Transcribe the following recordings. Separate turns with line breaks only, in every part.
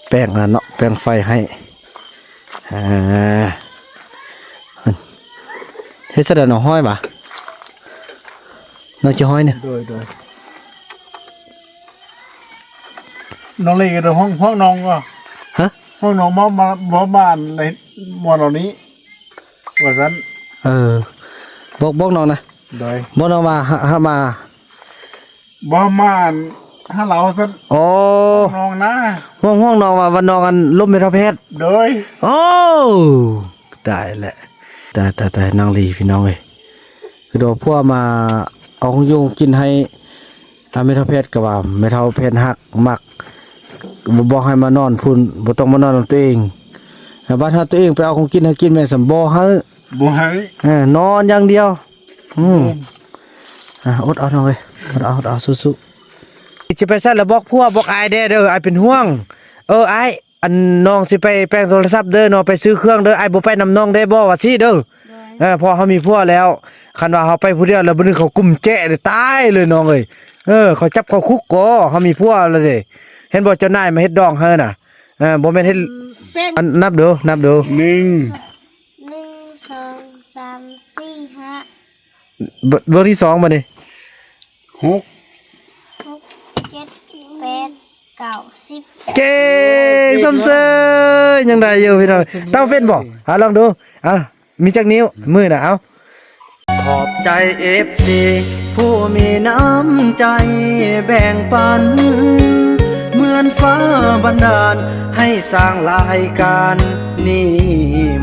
แป้งนะเนาะแป้งไฟให้เฮ็ดซะเด้อเนาะห้อยบ่เนาะจะห้อยเนี่ย
โดยน้องเล็กกับห้องน้องก็
ฮะ
ห้องน้องมาบ้านในหมวดเหล่านี้ว่าซั่น
บอกน้องนะ
โดย
บอกน้องมาหามา
บ่มาถ้าเราซั่น
โอ้
น้องนะ
ห้องน้องมาวันน้องกันล้มเป็นทัพเพชร
โดย
โอ้ได้แหละแต่นางลีพี่น้องเอ้ยคือโดพวกมาเอาของยุงกินให้ไม่เท่าเพชรกับว่าไม่เท่าเพชรหักมักบอกให้มานอนพุ่นบ่ต้องมานอนกับตัวเองบ้านหาตัวเองไปเอาของกินให้กินแม่สำบ่ให้นอนอย่างเดียวอดเอาหน่อยอดเอาสู้ๆจะไปซั่นแล้วบอกพวกบอกอายเด้ออายเป็นห่วงอายอันน้องสิไปแปลงโทรศัพท์เด้อน้องไปซื้อเครื่องเด้ออายบ่ไปนำน้องได้บ่ว่าซี่เด้อพอเฮามีพวกแล้วคันว่าเฮาไปผู้เดียวแล้วบ่นึกเขากุมแจ้ได้ตายเลยน้องเอ้ยเขาจับเข้าคุกก็เฮามีพวกแล้วเด้เห็นบ่เจ้านายมาเฮ็ดดองเฮาน่ะบ่แม่นเฮ็ดนับดู1 2 3 4 5 เบอร์ที่2มาดิ
6
7 8 9 10
เก่งสมเสยยังได้อยู่พี่น้องต้องเป็นบ่ลองดูมีจักนิ้วมือน่ะเอาขอบใจ FC ผู้มีน้ำใจแบ่งปันเหมือนฟ้าบันดาลให้สร้างรายการนี้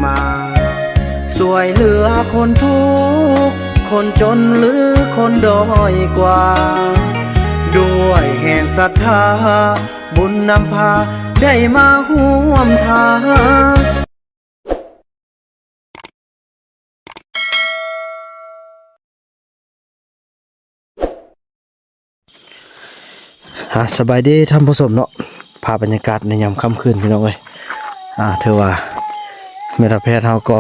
มาสวยเหลือคนทุกข์คนจนหรือคนด้อยกว่าด้วยแห่งศรัทธาบุญนำพาได้มาร่วมทางสบายดีท่านผู้ชมเนาะพาบรรยากาศในยามค่ำคืนพี่น้องเอ้ยเธอว่าเมตาแพทย์เฮาก็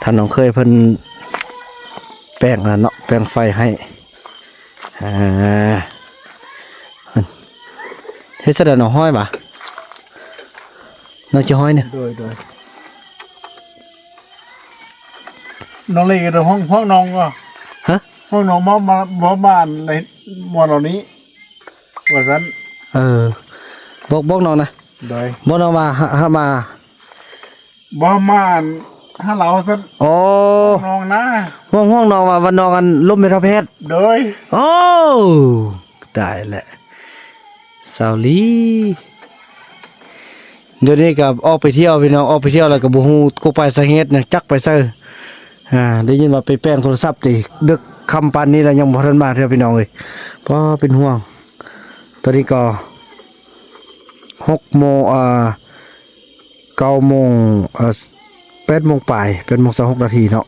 ท่านน้องเคยเพิ่นแป้งนะเนาะแป้งไฟให้เฮ็ดซะเด้อเนาะห้อยบ่เนาะจะห้อยเนี่ย
โดยน้องเล็กกับห้องน้องก็ห้องน้องมาบ้านในหมวดเหล่านี้ว่าซั่น
บอกน้องนะ
โดย
บอกน้องมาหามา
บ่มาถ้าเราซั่น
โอ้
น้องนะ
ห้องน้องมาวันน้องกันล้มเป็นทัพเพชร
โดย
โอ้ได้แหละสาวลีเดี๋ยวนี้กับออกไปเที่ยวพี่น้องออกไปเที่ยวแล้วก็บ่ฮู้กูไปสาเหตุเนี่ยจักไปซะได้ยินว่าไปแป้งโทรศัพท์ติดึกคำปานนี้แล้วยังบ่ทันมาเด้อพี่น้องเอ้ยเพราะเป็นห่วงตอนนี้ก็6 โมง9 โมง8 โมงปลาย8 โมง 26 นาทีเนาะ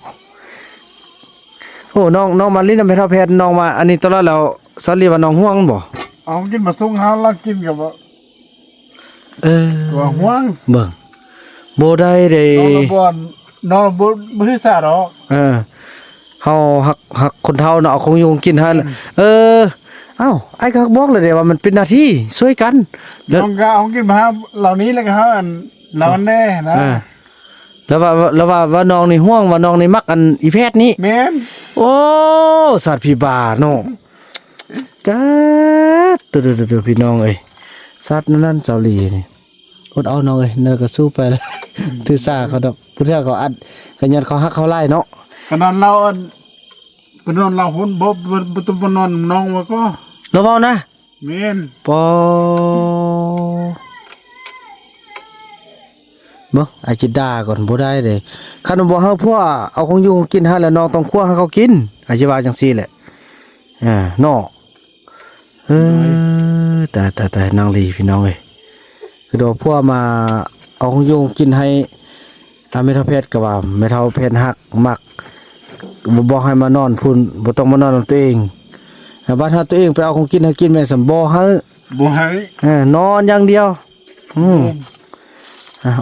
โอ้น้องมาลิ้นไม่เท่าแพทย์น้องมาอันนี้ตลอดแล้วสอนเรียกว่าน้องห่วงบ่
เอากินมาส่งหาแล้วกินกับว่าห่วง
เบิ่งบ่ได้เด้
น้องบ่ได้สาดอก
เฮาหักคนเฒ่าเนาะเอาของยุงกินหั่นเอ้าไอ้ก็บอกเลยเด้ว่ามันเป็นหน้าที่ช่วยกัน
น้องก็เอากินมาเหล่านี้แล้วก็เฮาอันนอนแน่นะ
แล้วว่าน้องนี่ห่วงว่าน้องนี่มักอันอีแพทย์นี้
แม่น
โอ้สัตว์พี่บ้าเนาะจ้าตัวพี่น้องเอ้ยสัตว์นั่นเสาหลีนี่อดเอาน้องเอ้ยเนอก็สู้ไปแล้วถือซ่าเขาดอกผู้เฒ่าเขาอัดกันยันเขาฮักเขาไล่เนาะ
ขนาดเราเป็นนอนเราหุ่นบ่ต้องนอนน้องว่าก็
เราเว้านะ
แม่น
ปอบ่อาจจะด่าก่อนบ่ได้เด้คันบ่เฮาพวกเอาของอยู่กินหาแล้วน้องต้องคั่วให้เขากินอาจสิว่าจังซี่แหละเนาะแต่นางลีพี่น้องเอ้ยคือโดพวกมาเอาของอยู่กินให้ไม่เท่าเพชรกับว่าไม่เท่าเพชรหักมักบอกให้มานอนพุ่นบ่ต้องมานอนกับตัวเองบ้านหาตัวเองไปเอาของกินให้กินแม่สำบ่ให้นอนอย่างเดียว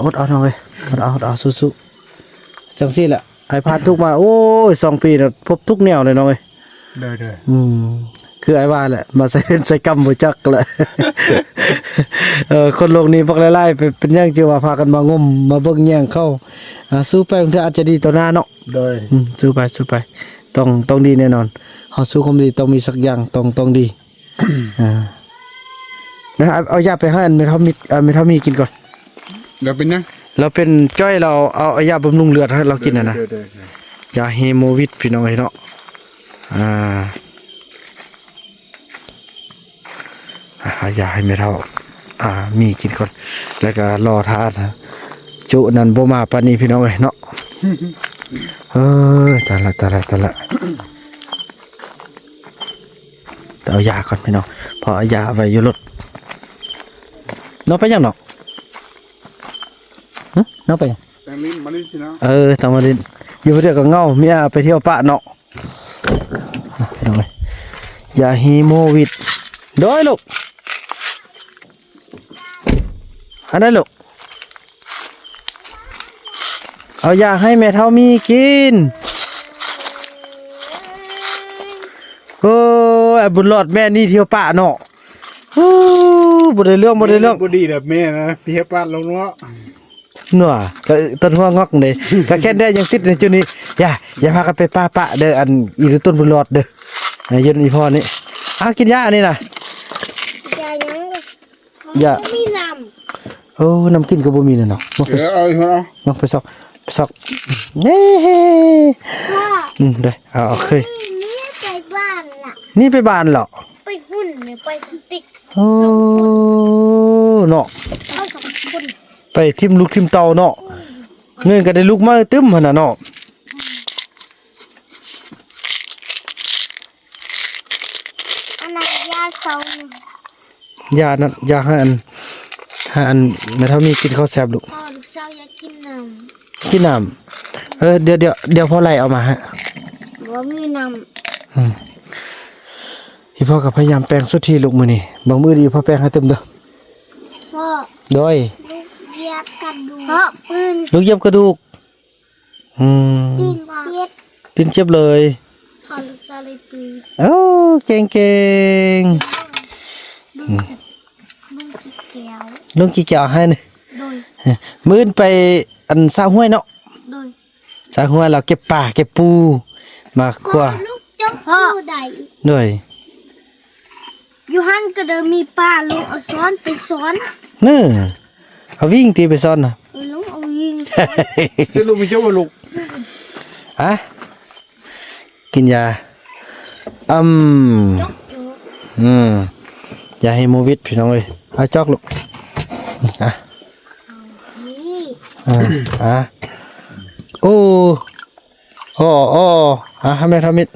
อดเอาหน่อยอดเอาสู้ๆจังซี่แหละไอ้ผ่านทุกมาโอ้ย2 ปีแล้วพบทุกแนวเลยน้องเอ้ย
ได้
คือไอ้ว่าแหละมาใส่ใส่กำบ่จักแหละ คนโลกนี้พวกไล่ๆเป็นอย่างที่ว่าพากันมางมมาเบิ่งแย่งเข้าสู้ไปบางทีอาจจะดีต่อหน้าเนาะ
โดย
สู้ไปต้องดีแน่นอนเฮาสู้ความดีต้องมีสักอย่างต้องดี นะเอายาไปให้อันเมทามีกินก่อน
เดี๋ยวเป็นนะ
เราเป็นจ้อยเราเอายาบำรุงเลือดให้เรากินนะ
เดี๋ยว
ยาเฮโมวิดพี่น้องไอ้เนาะยาให้เมทัลมีกินก่อนแล้วก็รอทานจุนั้นบ่มาปานนี้พี่น้องเอ้ยเนาะ ตายละเอายาก่อนพี่น้องพอเอายาไว้อยู่รถน้องไปยังเนาะน้องไปยัง
แต่ลิ้นมาลิ้นสินะ
ตามมาดินอยู่เพื่อก็เงาเมียไปเที่ยวป่าเนาะพี่น้องเอ้ยยาฮีโมวิดโดยลูกอันนั้นลูกเอายาให้แม่เท่ามีกินโอ้ยบุญรอดแม่นี่เที่ยวป่าเนาะบ่ได้เรื่อง
บ่ดีแบบแม่นะพี่เฮ็ดป้านลงเนาะ
หนัวก็ต้นหัวงอกเลย ก็แค่ได้ยังติดในจุดนี้อย่าพากันไปป่าเด้ออันอีหรือต้นบุญรอดเด้อยืนอีพ่อนี่กินยาอันนี้น่ะ
อย่ามีล
น้ำกินก็บ่มีเนาะมาไป
เดี๋ยวเอาอีกคนเอา
มาไปซอกเน่
ำพ่อ
ได้เอาเคย
นี่ไปบ้านล่ะ
นี่ไปบ้านเหรอ
ไปหุ่นเนี่ยไปสติ๊ก
โอ้เนาะ
เอากับคน
ไปทิมลูกทิมเตาเนาะเงินก็ได้ลูกมาตึ้มหั่นน่ะเนาะ
อันนั้นยาเศร้าย
านั่นยาให้อันแม่เท่ามีกินข้าวแซ่บลูก
พ่อลูกสาวอยากกินน้
กินน้ำเดี๋ยวพ่อไล่เอามาฮะ
ำว่ามีน้
พี่พ่อก็พยายามแปลงสุดที่ลูกมือนี่บางมือดีพ่อแปลงให้เต็มเด้อ
ำพ่อ
โดย
ลูกเหยียบกันดูเพราะปืน
ลูกเย็บกระดูก
ตีนเย็บ
ตินเจ็บเลย
พ่อลูกสาวเลยปืน
โอ้เก่ง
ลูกจิกแก้ว
ลุงกี่เกี่ยวให้นี่
โดย
มื้อนไปอันสร้างห้วยเนาะ
โดย
สร้างห้วยเราเก็บป่าเก็บปูมาคั่ว
ลูกจกพ่อใด
ด้วย
ยูฮันก็เดิมมีป้าลุงเอาซ้อนไปซ้อน
นี่เอาวิ่งตีไปซ่อนน่ะ
ลุงเอายิง
สิลูกมีเจ้าบ่ลูก
กินยาอย่าให้โมวิดพี่น้องเอ้ยเอาจอกลูก
นี่
โอ้ทำไมทำมิด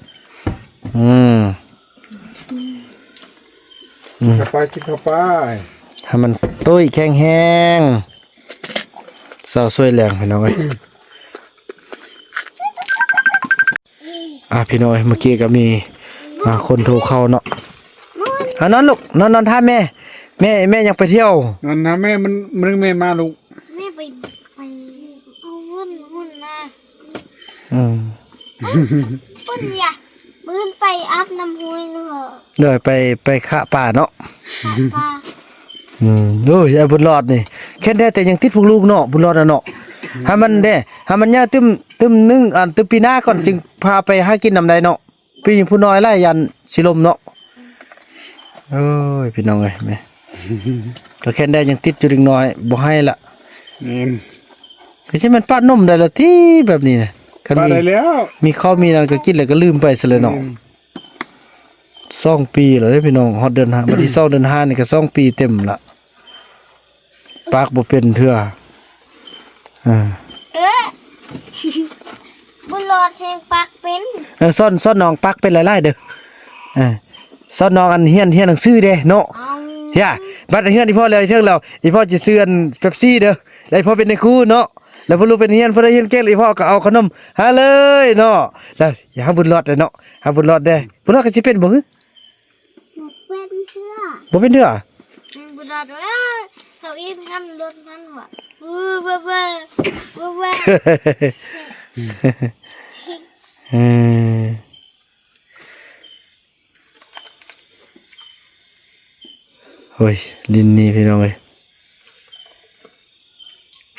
เข้าไปกินเข้าไป
ให้มันตุ้ยแข็งแห้งเศร้าสวยแรงพี่น้องเอ้ยพี่น้องเอ้ยเมื่อกี้ก็มีคนโทรเข้าเนาะนอนลูกนอนท่าแม่ยังไปเที่ยว
นั่นนะแม่มันแม่มาลูก
แม่ไปเอาวุ่นนะวุ่นอย่าปืนไปอาบน้ำห้วยเนอะ
เดี๋ยวไปฆ่าป่าเนาะ
ป้า
โอ้ยไอ้บุญรอดนี่แค่ได้แต่ยังติดพวกลูกเนาะบุญรอดเนาะให้มันยาตึมนึงตึมปีหน้าก่อนจึงพาไปหากินน้ำใดเนาะปีผู้น้อยไล่ยันสิลมเนาะโอ้ยพี่น้องเอ้ยแม่ก็แค่ได้ยังติดอยู่เล็กน้อยบ่ให้ละ
นี่
ก็สิมันป้านมได้ละที่แบบนี้นะคัน
มาได้แล้ว
มีข้าวมีนั่นก็กินแล้วก็ลืมไปซะเลยเนาะ2 ปีแล้วเด้อพี่น้องฮอดเดือน5วันที่2เดือน5นี่ก็2 ปีเต็มละปากบ่เป็นเทื่อ
บุญรอดแทงปากเป็น
ซ่อนน้องปักเป็นหลายๆเด้อซ่อนน้องอันเฮียนหนังสือเด้เนาะ
เอา
เฮียบัดเฮียนอีพ่อแล้วเทิงแล้วอีพ่อสิซื้ออันเป๊ปซี่เด้อแล้วอีพ่อเป็นในครูเนาะแล้วบ่รู้เป็นเฮียนบ่ได้เฮียนเก่งอีพ่อก็เอาขนมหาเลยเนาะแล้วอย่าหาบุญรอดเด้อเนาะหาบุญรอดได้บุญรอดก็สิเป็นบ่ฮึ
เป็นเสื้อ
บ่เป็นเด้อ
บุญรอดว่าเขาอินกันรถกันว่ะบ้า
โอ้ยลินนี่พี่น้องเอ้ย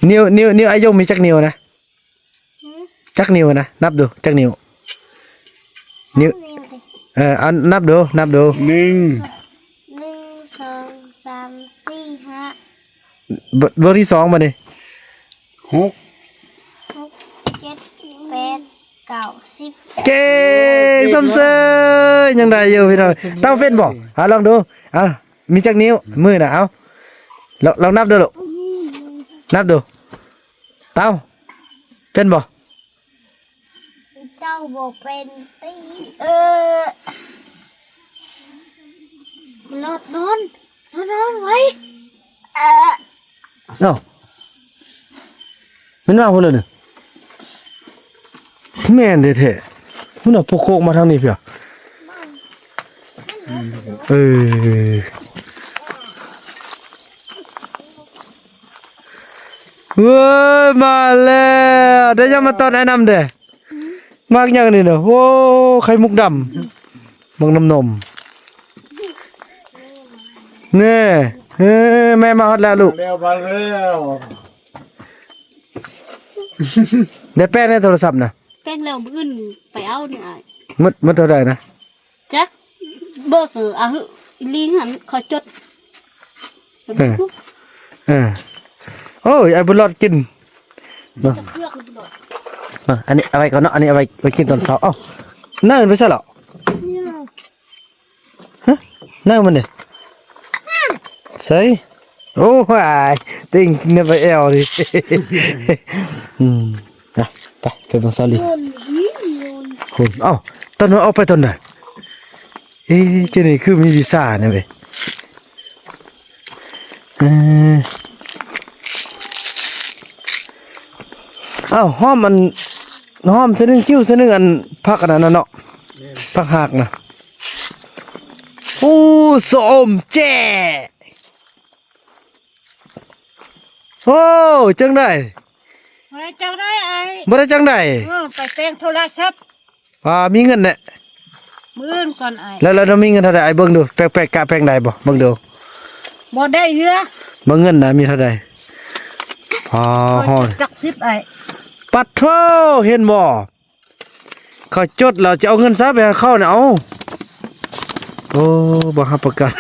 นิ้วอายุมีจักนิ้วนะจักนิ้วนะนับดูจักนิ้วนิ้วเอานับดู
1
1 2 3 4 5
เบอร์ที่สองมาดิ
6
6 7 8 9 10
เก่งสมเสยยังได้อยู่พี่น้องเต้าเป็นบ่ลองดูมีจักนิ้วมือน่ะเอาลองนับดูลูกนับดูเต้าเป็นบ่
เจ้าบ่เป็นตีรอดนอนไว้
เอ้ามันมาพุ่นเลยนี่แม่นแท้ๆมันเอาพวกโคกมาทางนี้เพียเว้ยมาแล้วเดี๋ยวจะมาตอนแนะนำเด้มากอย่างนี้เนาะโอ้ไข่มุกดำมังนมนี่แม่มาฮอดแล้วลูก
แล้วมาแล้ว
ได้แป้งในโทรศัพท์นะ
แป้งแล้วมื้ออื่นไปเอาเนี่ยอ้าย
มันเท่าไหร่นะ
จักเบิกเอาลิงหันขอจด
โอ้ยไอ้บุญรอดกินเนาะ
เลือกมันโดด
อันนี้เอาไว้ก่อนเนาะอันนี้เอาไว้กินตอนเช้าน่ามันไปซะเหรอฮะน่ามันเนี่ยใส่โอ้ยติงเนี่ยไปแอลดิไปบังซาลีคุณตอนนั้นเอาไปตอนไหนเจนี่คือมีวีซ่าเนี่ยเว้ยห้อมมันห้อมเส้นนึงคิ้วเส้นนึงอันพักอันนั้นเนาะพักหักนะโอ้สมแจ้โอ้จังได้
อะไรเจ้าได้ไอ้
บ่ได้จังได้
ไปแป้งโทรศัพท์
มีเงินเนี่ย
มื้ออื่นก่อนไอ้
แล้วเรามีเงินเท่าไหร่ไอ้เบิ่งดูแปลกๆกะแปลงใดบ่เบิ่งดู
บ่ได้เหือ
เบิ่งเงินนะมีเท่าใดฮอด
จัก10ไอ้
ปัดโธเห็นบ่เขาจดเราจะเอาเงินซะไปให้เขาน่ะเอาโอ้บ่รับประกัน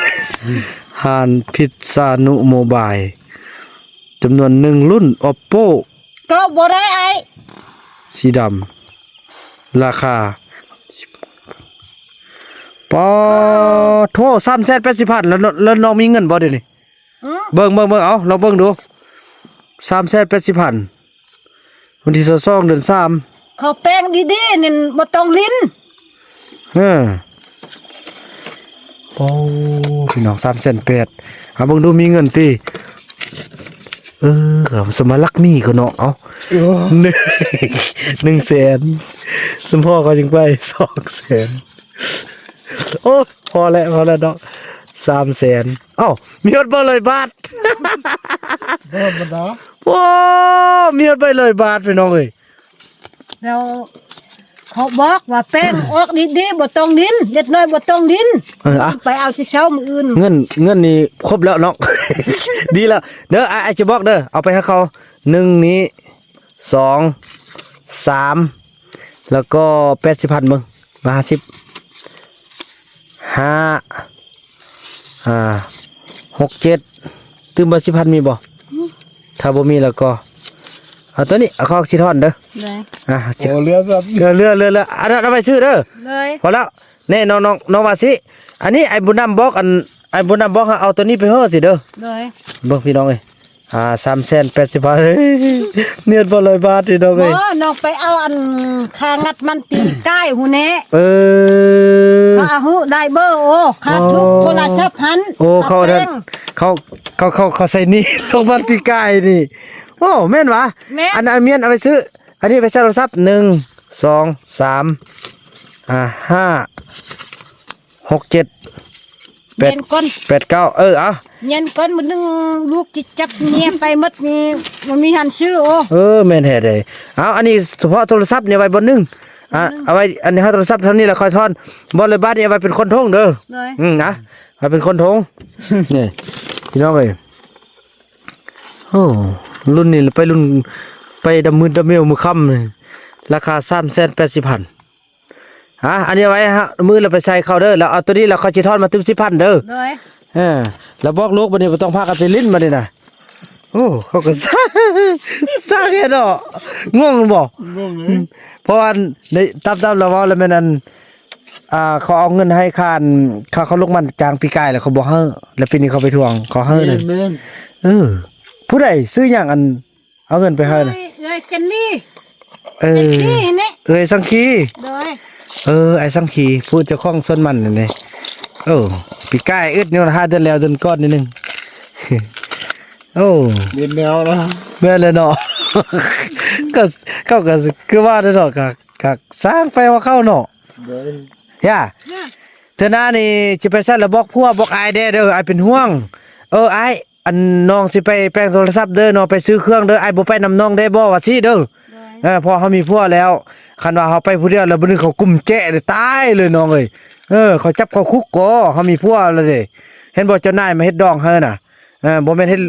หานพิซซานุโมบายจำนวน1รุ่น Oppo
ก็บ่ได้ไอ้
สีดำราคาปอโท380,000แล้วน้องมีเงินบ่เดี๋ยวนี้เบิ่งเอาเราเบิ่งดู380,000วันที่22เดือน3
เขาแป้งดีๆนี่บ่ต้องลิ้น
โอ้พี่น้อง380,000เบิ่งดูมีเงินติก็สมารักมีก็เนาะเอา100,000สมพ่อก็จึงไป200,000โอ้พอแล้วเนาะ300,000มีฮอดบ่เลยบาท
บ่บ่ดา
โอ้มีฮอดไปเลยบาทพี่น้องเอ้ย
แล้วเขาบอกว่าแป้งออกดีๆบ่ต้องลิ้นเด็ดน้อยบ่ต้องลิ้นไปเอาที่เช้ามื้ออื่น
เงินนี่ครบแล้วเนาะ ดีแล้วเด้อไอ้จะบอกเด้อเอาไปให้เขา1นี้2 3แล้วก็80,000มึงมา50 5 6 7ตื่มบ่10,000มีบ่ถ้าบ่มีแล้วก็เอาตัวนี้เอาเข้าสิทอนเด้อ
เลย
จะ
โอ้เรือซับ
เรืออันนั้นเอาไปซื้อเด้อ
เลย
พอแล้วแน่น้องว่าสิอันนี้ไอ้บุญนำบอกไอ้บุญนำบอกเอาตัวนี้ไปเฮ้อสิเด้อ
เลย
เบิ่งพี่น้องเอ้ย380,000 เฮ้ยเนียดบ่100 บาทพี่น้องเอ้ย
น้องไปเอาอันคางัดมันตีใกล้หูแน่ เขาเอาหูได้เบอร์ขาดทุกโทรศัพท์หัน
เขานั่นเขาใส่นี่ ลงบ้านพี่กายนี่โอ้แม่นวะอันเมียนเอาไปซื้ออันนี้ไปใช้โทรศัพท์1 2 3 5 6 7
เย็นก่อน
8 9เอา
เย็นก่อนมื้อนึงลูกจิจับเงียไปหมดนี่มันมีหันซื้อ
แม่นแท้เด้เอาอันนี้เฉพาะโทรศัพท์เนี่ยไว้บนนึงเอาไว้อันนี้โทรศัพท์เท่านี้แล้วค่อยทอนบ่เลยบาทนี่เอาไว้เป็นคนท่งเด้อ
เลย
นะ ให้เป็นคนทง นี่พี่น้องเอ้ยโอ้รุ่นนี้ไปรุ่นไปดำมือดำเมลมือค่ำเลยราคา380,000อันนี้ไว้ฮะมือเราไปใส่เข้าเด้อแล้วเอาตัวนี้เราเขาสิทอดมาตึม10,000เด้อ
เลย
แล้วบอกลูกบัดนี้บ่ต้องพากันไปลิ้นมานี่น่ะโอ้เขาก็ซ่าซ่าแค่ดอกง่วงบ่
งงเลย
เพราะว่าในตับเราเว้าแล้วแม่นเขาเอาเงินให้ค่าเขาลงมันกลางปีกายแล้วเขาบ่ให้แล้วปีนี้เขาไปทวงเขาให้นั่น
แม่น
ผู้ใดซื้อหยังอันเอาเงินไปให้น่ะ
เลยกันนี่
เอ
กัน
อ
นี่นี่
สังคี
เลย
ไอ้สังคีผู้เจ้าของสวนมันนั่นนี่ปีกายอึดนี่ว่า5 เดือนแล้วเดือนก่อนนิดนึง
เรียนแนวนะ
แม่นเลยเนาะ ก็เขาก็คือว่าเนาะก็สร้างไปว่าเข้าเนาะ
เด้อ
ย่าเธอหน้านี่สิไปซั่นแล้วบอกพัวบอกอายเด้ออายเป็นห่วงอายอันน้องสิไปแปลงโทรศัพท์เด้อน้องไปซื้อเครื่องเด้ออายบ่ไปนำน้องได้บ่ว่าซี่เด้อพอเฮามีพัวแล้วคันว่าเฮาไปผู้เดียวแล้วบ่นึงเขากุมแจ้เลยตายเลยน้องเอ้ยเขาจับเข้าคุกก็เฮามีพัวแล้วเด้เห็นบ่เจ้านายมาเฮ็ดดองเฮาน่ะบ่แม่นเฮ็ด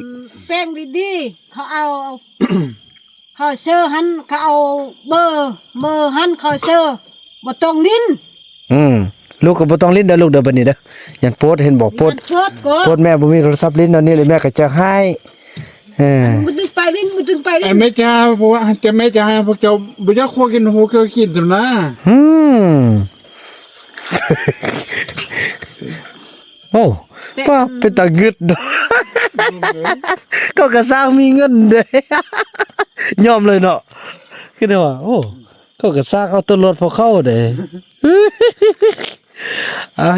แป้งดีๆเขาเอา เขาเชื่อหันเขาเอาเบอร์หันเขาเชื่อบ่ต้องลิ้น
ลูกก็บ่ต้องลิ้นเด้อลูกเด้อบัดนี้เด้อยันโพสต์เห็นบ่โพสต์
มันเกิดก็
โพสต์แม่บ่มีโทรศัพท์ลิ้นตอนนี้เลยแม่ก็จะให้
มันดึงไปลิ้นมันดึงไปลิ้
ไอ้
น
แม่จ้าพวกจะแม่จ้าพวกเจ้าบ่อยากขอกินโหเคยกินจังนะ
โอ้ป้าเป็นตาเงึดเนาะ ก็กระสร้างมีเงินเด้ ยอมเลยเนาะคือเด้ว่าโอ้ก็กระสร้างเอาตัวรถพอเข้าเด้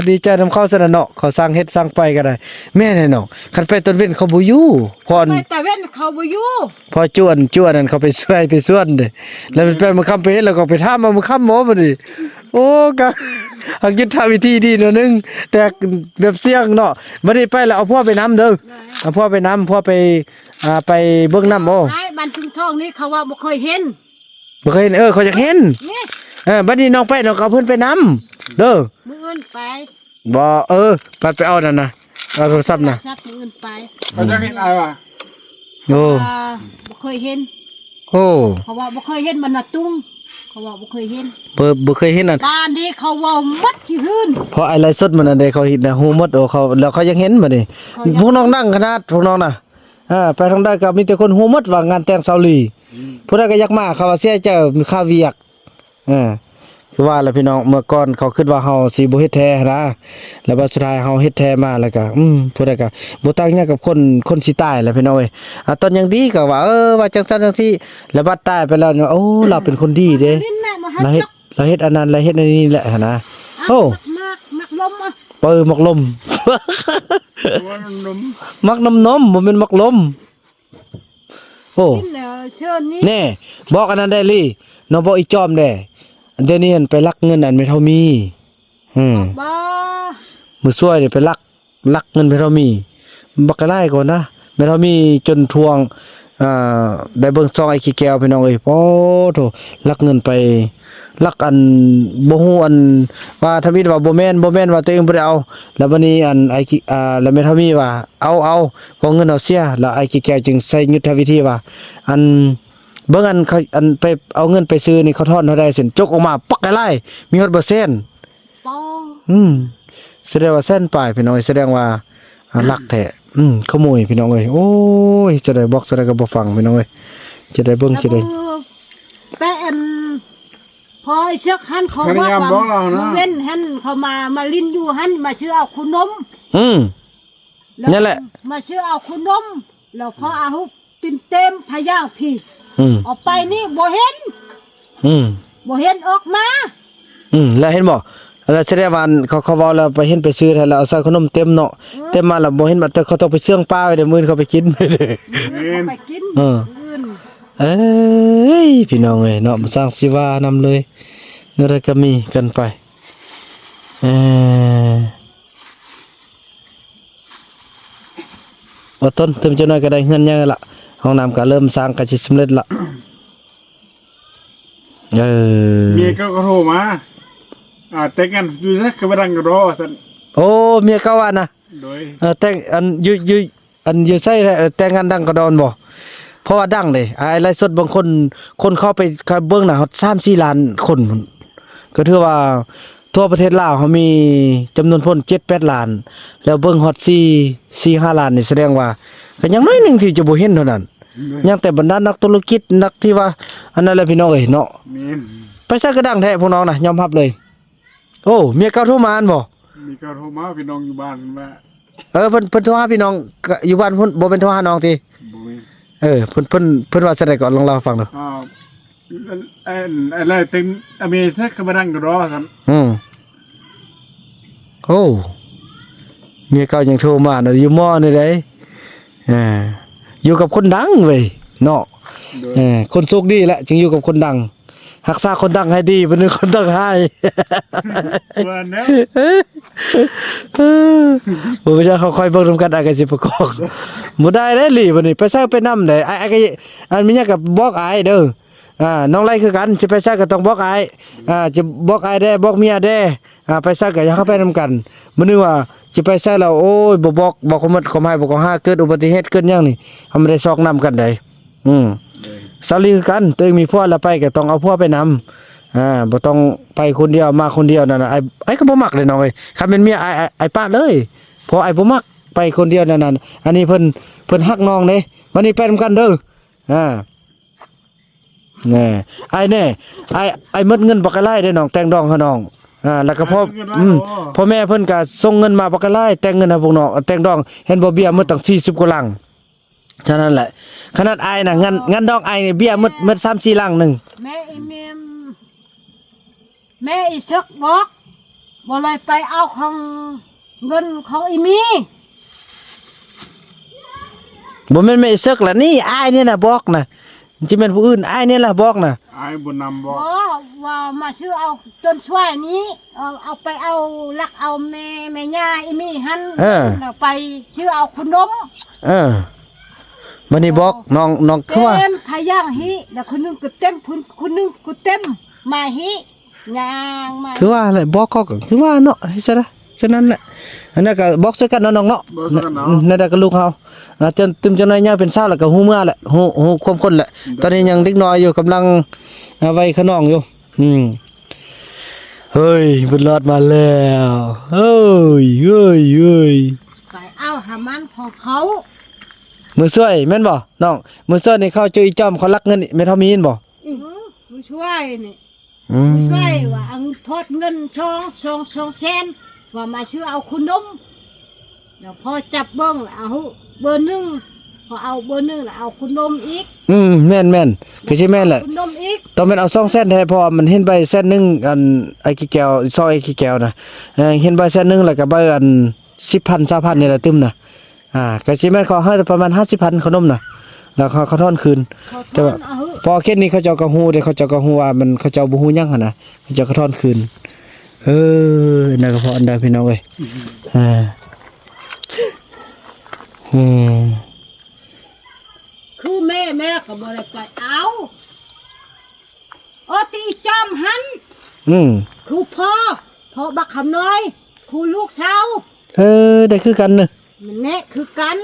ดีใจนำเข้าซะนะเนาะเขาสร้างเฮ็ดสร้างไปก็ได้แม่แน่เนาะคันไปต้นเว้นเขาบ่อยู่พร
ไปแต่เว้นเขาบ่อยู่
พอจวนนั่นเขาไปช่วยไปส่วนเด้แล้วมันไปมาค้ำไปเฮ็ดแล้วก็ไปถามมาค้ำหมอบัดนี้โอ้ก็หักยุทธวิธีดีเนาะนึงแต่แบบเสี่ยงเนาะบัดนี้ไปแล้วเอาพ่อไปนํเด้อเอาพ่อไปนํพ่อไปไปเบิ่งน้ำโอ้
ไอ้บ้านทุ่งทองนี่เขาว่าบ่เคยเห็น
บ่เคยเห็นเขาอยากเห็น
นี่
บัดนี้น้องไปน้องก็เอาเพิ่นไปนํเด้อ
มื้ออื่นไป
บ่ไปเอานั่นน่ะเอาโทรศัพท์น่ะ
ชักมื้ออื่นไป
เขาจะเห็นอะไรวะ
โอ้
บ่เคยเห็น
โอ้
เขาว่าบ่เคยเห็นมันน่ะตุ้งเขาว่าบ่เคยเห็น
บ่เคยเห็นนั่น
บ้านนี้เขาเว้าหมดที่หื้น
เพราะไอ้ไลฟ์สดมันอันใดเขาเห็นนะฮู้หมดเขาแล้วเขายังเห็นบัดนี้พวกน้องนั่งขนาดพวกน้องน่ะไปทางใดก็มีแต่คนฮู้หมดว่างานแต่งเซาหลีผู้ใดก็อยากมาเขาว่าเสียเจ้ามีค่าเวียกคือว่าแล้วพี่น้องเมื่อก่อนเขาคิดว่าเฮาสิบ่เฮ็ดแท้นะแล้วบัดสุดท้ายเฮาเฮ็ดแท้มาแล้วก็ผู้ใดก็บ่ต่างหยังกับคนสิตายแหละพี่น้องเอ้ยตอนยังดีก็ว่าว่าจังซั่นจังซี่แล้วบัดตายไปแล้วเนี่ยโอ้เราเป็นคนดีเด้
ลิ้นแม่มา
เรา
ให้
เฮ็ดอันนั้นเราเฮ็ดอันนี้แหละนะโอ้
มักลมอ่ะ
เปิดมักลม
ว่าหนุ่ม
มักน้ำนมบ่แม่นมักลมโอ้
ลิ้นเชิญนี่
แน่บอกอันนั้นได้ลี่น้องบอกอีจอมแด้อันเดี๋ยวนี้ไปลักเงินอันไม่เท่ามี
บ่
มือซวยนี่ไปลักเงินไม่เท่ามีบักกะไล่ก่อนนะไม่เท่ามีจนทวงได้เบิ่งซองไอ้ขี้แก้วพี่น้องเอ้ยโอ้โธ่ลักเงินไปลักอันบ่ฮู้อันว่าถ้ามีว่าบ่แม่นว่าตัวเองบ่ได้เอาแล้ววันนี้อันไอ้แล้วแม่เท่ามีว่าเอาพอเงินเอาเสียแล้วไอ้ขี้แก้วจึงใช้ยุทธวิธีว่าอันเบิ่งอันเขาอันไปเอาเงินไปซื้อนี่เขาทอนเท่าใดเส้นจกออกมาปักไล่มีฮอดเปอร์เซ็นต์
บ่
แสดงว่าเส้นปลายพี่น้องแสดงว่าลักแท้ขโมยพี่น้องเอ้ยโอ้ยจะได้บอกจะได้ก็บ่ฟังพี่น้องเอ้ยจะได้เบิ่งจะได้
แต่อันพอเชือกหันเขาบอกว่าเว้นหันเขามาลิ้นอยู่หันมาชื่อเอาคุณนม
นั่นแหละ
มาชื่อเอาคุณนมแล้วพอเอาปิ่นเต็มพะย่างพี่ออกไปนี่บ่เห็นออกมา
แล้วเห็นบ่แล้วแสดงว่าเขาเว้าแล้วไปเห็นไปซื้อแล้วเอาใส่ขนมเต็มเนาะเต็มมาแล้วบ่เห็นว่าแต่เขาต้องไปเชื่องป้าไว้เดี๋ยวมื้อเขาไปกิน
เขาไปกินอื่น
เอ้ยพี่น้องเอ้ยเนาะมาสร้างสิว่านำเลยเนื้อก็มีกันไปอดทนถึงจะน้อยก็ได้เงินยังละห้องน้ำก็เริ่มสร้างก็สิสำเร็จละ
เมียก็โทรมาแต่งกันอยู่ซะคือบ่ดังก็รอซั่น
โอ้เมียเก่าอ่ะนะ
โดย
แต่งอันอยู่อันอยู่ใส่แต่งงานดังกระดอนบ่เพราะว่าดังเด้ไลฟ์สดบางคนเข้าไปเบิ่งน่ะฮอด 3-4 ล้านคนพุ่นก็ถือว่าทั่วประเทศลาวเขามีจำนวนคน 7-8 ล้าน แล้วเบิ่งฮอด4-5 ล้านนี่แสดงว่าก็ยังน้อยหนึงที่จะบ่เห็นเท่านั้นยังแต่บรรดานักธุรกิจนักที่ว่าอันนั้นแหละพี่น้องเอ้ยเนาะ
แม่น
ไปซะก็ดังแท้พวกน้องน่ะยอมรับเลย โอ้เมียเก่าโทรมาอันบ่
มีการโทรมาพี่น้องอยู่บ้านว่า
เพิ่นโทรหาพี่น้องก็อยู่บ้านพุ่นบ่เป็นโทรหาน้องติ
บ่มี
เพิ่นว่าจังได๋ก่อนลองเล่าให้ฟังหน่อย
อ้าวอะไรตึงอเมซักกระดังกระรอซั่น
โอ้เมียเก่ายังโทรมาน่ะอยู่มอนี่เด้อยู่กับคนดังเว้ยเนาะ
โดย
คนโชคดีแหละจึงอยู่กับคนดังรักษาคนดังให้ดีเป็นคนดังให้
ว่าแนว
บ่ว่าจะเขาค่อยเบิ่งนํกันอายก็สิประกอบบ่ได้เด้หลีบัดนี้ไปใช้ไปนำได้อายก็อันมีหยังก็บอกอายเด้อน้องไล่คือกันสิไปใช้ก็ต้องบอกอายจะบอกอายได้บอกเมียได้ไปใช้ก็อย่าเข้าไปนำกันมื้อนึงว่าสิไปใช้แล้วโอ้ยบ่บอกเขาหมดเขาให้บอกเขาหาเกิดอุบัติเหตุเกิดหยังนี่เฮาไม่ได้ซอกนำกันได้สาลีคือกันตัวเองมีผัวแล้วไปก็ต้องเอาผัวไปนำบ่ต้องไปคนเดียวมาคนเดียวนั่นน่ะไอ้ก็บ่มักเลยน้องเอ้ยคันเป็นเมียไอ้ป้าเลยเพราะไอ้บ่มักไปคนเดียวนั่นน่ะอันนี้เพิ่นฮักน้องเด้วันนี้ไปนำกันเด้อแน่ไอ้แน่ไอ้หมดเงินบักกะไล่เด้น้องแต่งดองให้น้องแล้วก็พ่อแม่เพิ่นก็ส่งเงินมาบักกะไล่แต่งเงินให้พวกน้องแต่งดองเห็นบ่เบี้ยหมดตั้ง40กว่าลังฉะนั้นแหละขนาดไอ้น่ะงานดองไอ้นี่เบี้ยหมด3-4ลังนึง
แม่อีเมมแม่อีซึกบอกบ่เลยไปเอาของเงินของอีมี
บ่แม่นไม่ซึกล่ะนี่อ้ายนี่น่ะบอกน่ะสิแม่นผู้อื่นอ้ายนี่ล่ะบอกน่ะ
อายบ่นำบ่
ว่ามาซื้อเอาจนช่วยนี้เอาไปเอาลักเอาแม่ย่าอีมีหันแล้วไปซื้อเอาขนม
มันนี่บอกน้องคือว่า
เต็มพะย่างหิแล้วคนนึงก็เต็มคนนึงก็เต็มมาหิย่างมา
คือว่าแหละบอกเขาก็คือว่าเนาะใช่ละฉะนั้นแหละอันนั้นก็บอกช่วยกันเนาะน้องเนาะ
บ่ซักกันเนาะ
นั่นก็ลูกเฮาจนตึมจังได๋ยามเป็นสาวแล้วก็ฮู้เมื่อแหละฮู้ความคนแหละตอนนี้ยังเด็กน้อยอยู่กำลังวัยขนองอยู่เฮ้ยบุญรอดมาแล้วเฮ้ย
ไปเอาหามันของเขา
มือช่วยแม่นบ่น้องมือช่วยนี่เขาเจออีจอมเขาลักเงินนี่แม่นเท่ามีนบ่
ผู้ช่วยนี่ผู้ช่วยว่าเอาทอดเงิน2แสนว่ามาซื้อเอาขนมแล้วพอจับเบิ้งเอาเบอร์หนึ่งพอเอาเบอร์หนึ่งแล้วเอาขนมอีก
แม่นคือสิแม่นแหละ
ขนมอีก
ต้องแม่นเอา2เส้นแท้พอมันเห็นใบเส้นหนึงอันไอ้ขี้แก้วซอยไอ้ขี้แก้วนะเห็นใบเส้นหนึงแล้วก็ใบอัน 10,000 20,000นี่แหละตึมน่ะก็สิแม่นเขาให้ประมาณ 50,000 ขนมน่ะแล้วเขาทอนคืน
เขาท
แต่
อ
ว่า
นเอา
พอเคสนี้เขาเจ้าก็ฮู้เด้เขาเจ้าก็ฮู้ว่ามันเขาเจ้าบ่ฮู้หยังหั่นน่ะเขาเจ้าก็ทอนคืนนั่นก็เพราะอันใดพี่น้องเอ้ย
คือแม่ก็บ่ได้ไปเอาตีจอมหันครูพ่อบักคำน้อยครูลูกสาว
ได้คือกันเด้อ
มันแน่คือกัน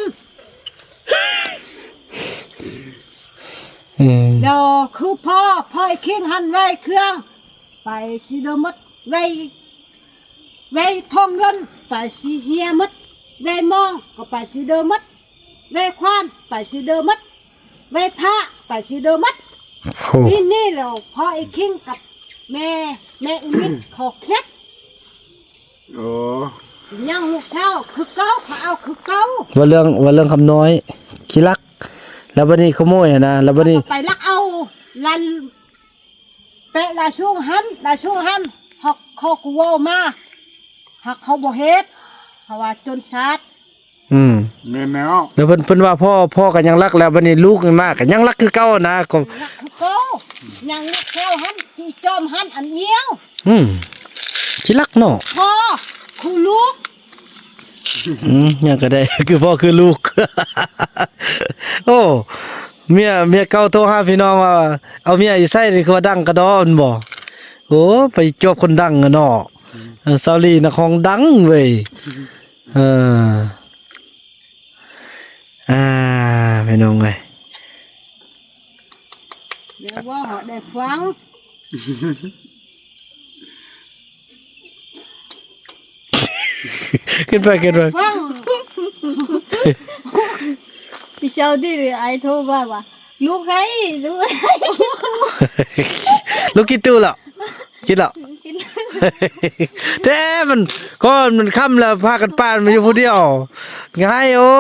เดี๋ยวคือพ่อไอ้คิงหันไว้เครื่องไปสิเดมดไว้ทองเงินไปสิเฮียมดไว้มองก็ไปสิเดมดไว้ควานไปสิเดมดไว้พระไปสิเดมดนี่แล้วพ่อไอ้คิงกับแม่อุมิตขอเคล็ด
โอ้
ยังลูกเช้าคือเก้าเขาเอาคือเก้า
ว่าเรื่องคำน้อยขี้รักแล้วบัดนี้ขโมยนะแล้วบัดนี้
ไปลักเอาลันเตะลาช่วงหันหักเขากูว่ามาหักเขาบ่เฮ็ดเขาว่าจนชาติ
แม่นแล้ว
แล้วเพิ่นว่าพ่อก็ยังรักแล้วบัดนี้ลูกมากก็ยังรักคือเก่านะก็
ลักคือเก้ายังลูกเช้าหันที่จอมหันอันเดียว
ขี้รักเนาะ
พ่อคู่ลูก
ยังก็ได้ คือพ่อคือลูก โอ้เมียเก่าโทรหาพี่น้องว่าเอาเมียอยู่ไสนี่คือว่าดังกระดอนบ่โอ้ไปจบคนดังอะเนาะซาลีน่ะของดังเว้ย เออพี่น้องเอ้ย
เดี๋ยวว่าhọได้ฟัง
ขึ้นไป
ฟัง
พี่เช้าที่ไอ้โทรมาว่าลูกให้ลูกให้
ลูกกินตู้เหรอกินเหรอ
กิน
แต่มันค่ำแล้วพากันป้านมาอยู่ผู้เดียวไงโอ้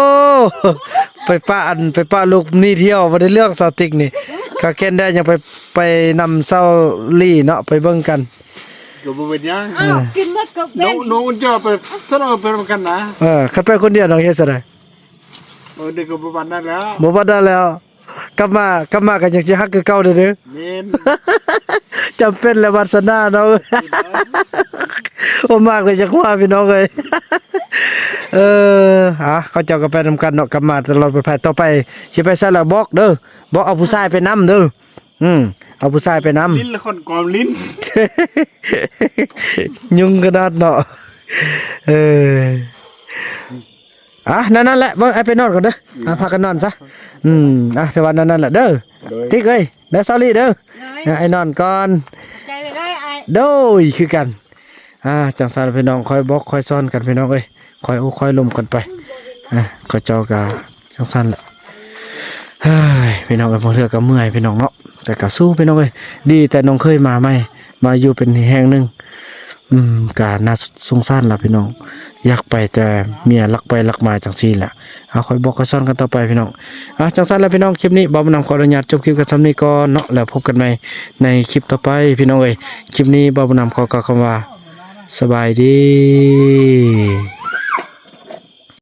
ไปป้าลูกนี่เที่ยวบ่ได้เลือกสติกนี่ก็แค่นได้ยังไปนำเซาลี่เนาะไปเบิ่งกัน
ก็บ่เป็นหยัง
อ้าวกินหมดก็
น้
เป็
อน งน้องจะไปสนอไปกันนะ
คันไปคนเดียวน้องเฮ็ดซะได้
เด็กก็บ่บันได้แล้ว
บ่ว่าได้แล้วกลับมากันยังสิฮักคือเก่าเด้อ
เน้น
จำเป็นแล้ววาสนาเนาะ โอ้มากเลยจักว่าพี่น้องเอ้ย เขาเจ้าก็ไปนำกันเนาะกลับมาตลอดปลอดภัยต่อไปสิไปใส่ละบอกเด้อบอกเอาผู้ชายไปนำเด้อเอาผู้ชายไปนำ
ลิ้นละคนกอมลิ้น
ยุ่งขนาดเนาะนั่นแหละบ่ไอ้ไปนอนก่อนเด้อพากันนอนซะแต่ว่านั่นแหละเด้อติ๊กเอ้ยเด้อซอรี่เด้อไอ้นอนก่อน
ใจเลยได้ไอ้
โดยคือกันจังซั่นพี่น้องคอยบอกคอยซ้อนกันพี่น้องเอ้ยคอยคอยลมกันไปก็เจ้าก็จังซั่นแหละเฮ้ยพี่น้องเอ้ยบางเทื่อก็เมื่อยพี่น้องเนาะแต่ก็สู้พี่น้องเอ้ยดีแต่น้องเคยมาใหม่มาอยู่เป็นแห่งหนึงก็น่าสงสารล่ะพี่น้องอยากไปแต่เมียลักไปลักมาจังซี่แหละคอยบอกคอยซ้อนกันต่อไปพี่น้องจังซั่นแล้วพี่น้องคลิปนี้บ่าวนำขออนุญาตจบคลิปกันซ้ำนี้ก่อนเนาะแล้วพบกันใหม่ในคลิปต่อไปพี่น้องเอ้ยคลิปนี้บ่าวนำขอกล่าวคำว่าสบายดี